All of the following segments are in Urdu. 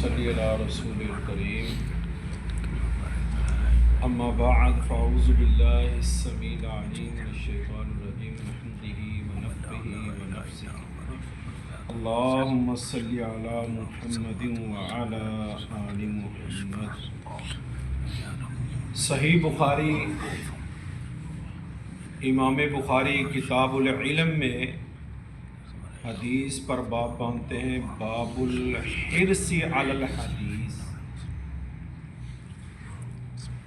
صلی علی رسول الکریم اما بعد فاعوذ باللہ السمیع العلیم من الشیطان الرجیم من حمده ونفخه ونفثه اللهم صل علی محمد وعلی آل محمد۔ صحیح بخاری، امام بخاری کتاب العلم میں حدیث پر باب باندھتے ہیں، باب الحرص علی الحدیث،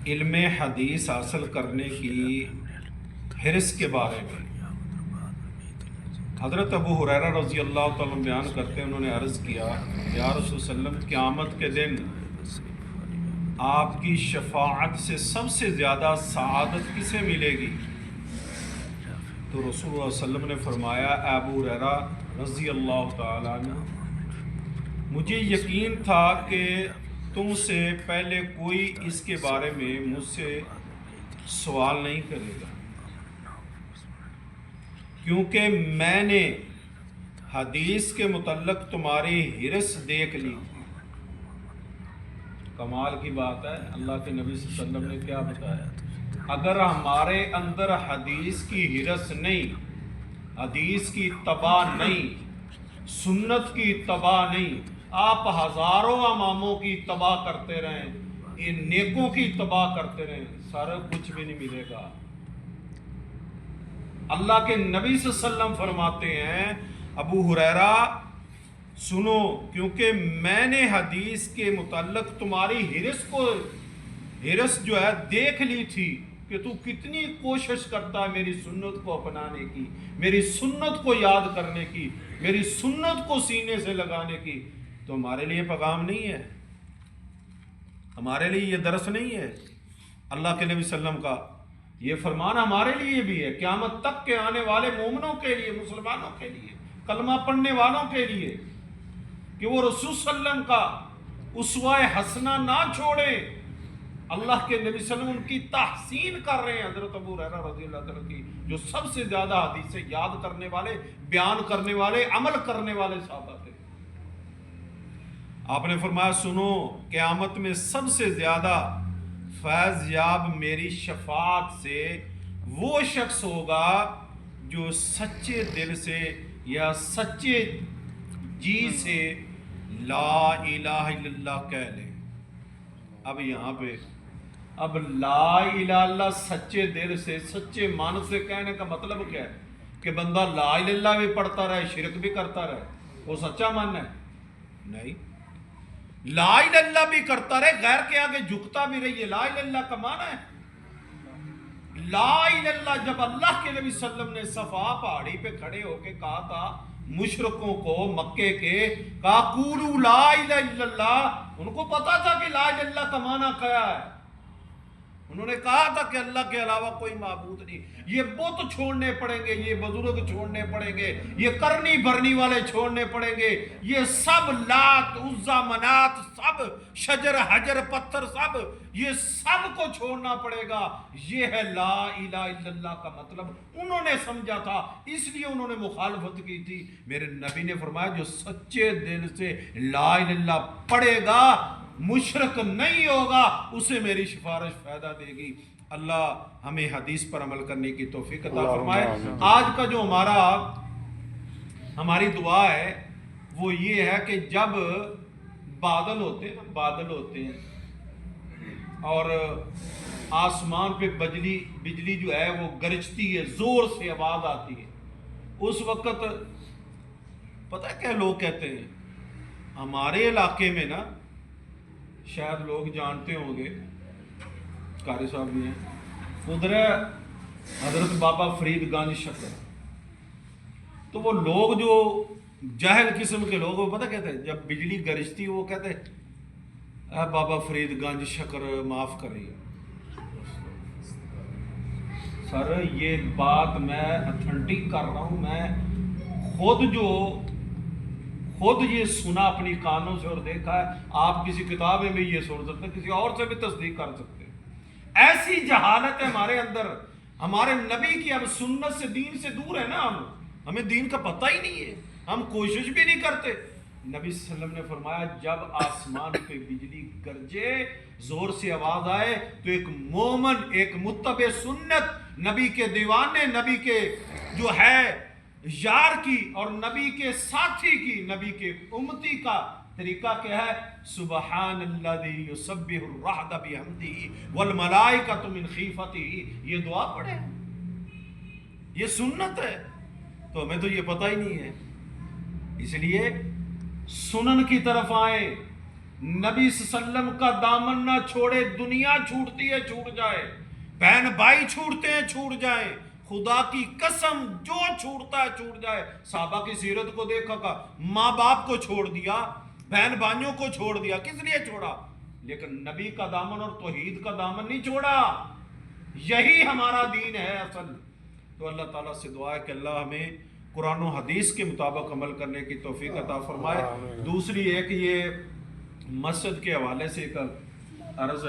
علم حدیث حاصل کرنے کی حرص کے بارے میں۔ حضرت ابو ہریرہ رضی اللہ تعالیٰ بیان کرتے ہیں، انہوں نے عرض کیا یا رسول اللہ صلی اللہ علیہ وسلم، قیامت کے دن آپ کی شفاعت سے سب سے زیادہ سعادت کسے ملے گی؟ تو رسول اللہ صلی اللہ علیہ وسلم نے فرمایا، ابو ہریرہ رضی اللہ تعالیٰ عنہ، مجھے یقین تھا کہ تم سے پہلے کوئی اس کے بارے میں مجھ سے سوال نہیں کرے گا، کیونکہ میں نے حدیث کے متعلق تمہاری حرص دیکھ لی۔ کمال کی بات ہے، اللہ کے نبی صلی اللہ علیہ وسلم نے کیا بتایا؟ اگر ہمارے اندر حدیث کی حرص نہیں، حدیث کی اتباع نہیں، سنت کی اتباع نہیں، آپ ہزاروں اماموں کی اتباع کرتے رہیں، ان نیکوں کی اتباع کرتے رہیں، سارا کچھ بھی نہیں ملے گا۔ اللہ کے نبی صلی اللہ علیہ وسلم فرماتے ہیں، ابو ہریرہ سنو، کیونکہ میں نے حدیث کے متعلق تمہاری حرص جو ہے دیکھ لی تھی کہ تو کتنی کوشش کرتا ہے میری سنت کو اپنانے کی، میری سنت کو یاد کرنے کی، میری سنت کو سینے سے لگانے کی۔ تو ہمارے لیے پیغام نہیں ہے، ہمارے لیے یہ درس نہیں ہے اللہ کے نبی صلی اللہ علیہ وسلم کا؟ یہ فرمان ہمارے لیے بھی ہے، قیامت تک کے آنے والے مومنوں کے لیے، مسلمانوں کے لیے، کلمہ پڑھنے والوں کے لیے، کہ وہ رسول صلی اللہ علیہ وسلم کا اسوہ حسنہ نہ چھوڑیں۔ اللہ کے نبی صلی اللہ علیہ وسلم ان کی تحسین کر رہے ہیں، حضرت ابو ہریرہ رضی اللہ عنہ کی، جو سب سے زیادہ حدیثیں یاد کرنے والے، بیان کرنے والے، عمل کرنے والے صحابہ تھے۔ آپ نے فرمایا سنو، قیامت میں سب سے زیادہ فیض یاب میری شفاعت سے وہ شخص ہوگا جو سچے دل سے یا سچے جی سے لا الہ الا اللہ کہہ لے۔ اب یہاں پہ اب لا الہ الا اللہ سچے دل سے، سچے من سے کہنے کا مطلب کیا ہے؟ کہ بندہ لا الہ الا اللہ بھی پڑھتا رہے، شرک بھی کرتا رہے، وہ سچا من ہے؟ نہیں، لا الہ الا اللہ بھی کرتا رہے، غیر کے آگے جھکتا بھی رہی ہے، لا الہ الا اللہ کا معنی ہے لا الہ الا اللہ۔ جب اللہ کے نبی صلی اللہ علیہ وسلم نے صفا پہاڑی پہ کھڑے ہو کے کہا تھا مشرکوں کو، مکے کے، کہا قولوا لا الہ الا اللہ، ان کو پتا تھا کہ لا الہ الا اللہ کا معنی کیا ہے۔ انہوں نے کہا تھا کہ اللہ کے علاوہ کوئی معبود نہیں۔ یہ بت چھوڑنے پڑیں گے، یہ بزرگ چھوڑنے پڑیں گے، یہ کرنی بھرنی والے چھوڑنے پڑیں گے، یہ سب لات عزا منات، سب شجر حجر پتھر، سب یہ سب کو چھوڑنا پڑے گا۔ یہ ہے لا الہ الا اللہ کا مطلب۔ انہوں نے سمجھا تھا، اس لیے انہوں نے مخالفت کی تھی۔ میرے نبی نے فرمایا جو سچے دل سے لا الہ الا اللہ پڑھے گا، مشرک نہیں ہوگا، اسے میری سفارش فائدہ دے گی۔ اللہ ہمیں حدیث پر عمل کرنے کی توفیق عطا فرمائے۔ آج کا جو ہماری دعا ہے وہ یہ ہے کہ جب بادل ہوتے ہیں اور آسمان پہ بجلی جو ہے وہ گرجتی ہے، زور سے آواز آتی ہے، اس وقت پتہ ہے کیا لوگ کہتے ہیں؟ ہمارے علاقے میں نا، شاید لوگ جانتے ہوں گے، قاری صاحب بھی ہیں، ادھر ہے حضرت بابا فرید گنج شکر۔ تو وہ لوگ جو جاہل قسم کے لوگ، وہ پتہ کہتے ہیں جب بجلی گرجتی وہ کہتے ہیں اے بابا فرید گنج شکر معاف کریے۔ سر یہ بات میں اتھینٹک کر رہا ہوں، میں خود یہ سنا اپنی کانوں سے اور دیکھا ہے۔ آپ کسی کتاب میں بھی یہ سن سکتے ہیں، کسی اور سے بھی تصدیق کر سکتے ہیں۔ ایسی جہالت ہے ہمارے اندر، ہمارے نبی کی اب سنت سے، دین سے دور ہے نا، ہمیں دین کا پتہ ہی نہیں ہے، ہم کوشش بھی نہیں کرتے۔ نبی صلی اللہ علیہ وسلم نے فرمایا جب آسمان پہ بجلی گرجے زور سے آواز آئے تو ایک مومن، ایک متبع سنت، نبی کے دیوانے، نبی کے جو ہے یار کی اور نبی کے ساتھی کی، نبی کے امتی کا طریقہ کیا ہے؟ سبحان الذی یسبح الرعد بحمدہ والملائکۃ من خیفتہ، یہ دعا پڑھے، یہ سنت ہے۔ تو ہمیں تو یہ پتہ ہی نہیں ہے، اس لیے سنن کی طرف آئیں، نبی صلی اللہ علیہ وسلم کا دامن نہ چھوڑے۔ دنیا چھوٹتی ہے چھوٹ جائے، بہن بھائی چھوٹتے ہیں چھوٹ جائیں، خدا کی قسم جو چھوٹتا ہے چھوٹ جائے۔ صحابہ کی سیرت کو دیکھا کا، ماں باپ کو چھوڑ دیا، بہن بھائیوں کو چھوڑ دیا، کس لیے چھوڑا؟ لیکن نبی کا دامن اور توحید کا دامن نہیں چھوڑا۔ یہی ہمارا دین ہے اصل۔ تو اللہ تعالیٰ سے دعا ہے کہ اللہ ہمیں قرآن و حدیث کے مطابق عمل کرنے کی توفیق عطا فرمائے۔ دوسری ایک یہ مسجد کے حوالے سے ایک عرض ہے۔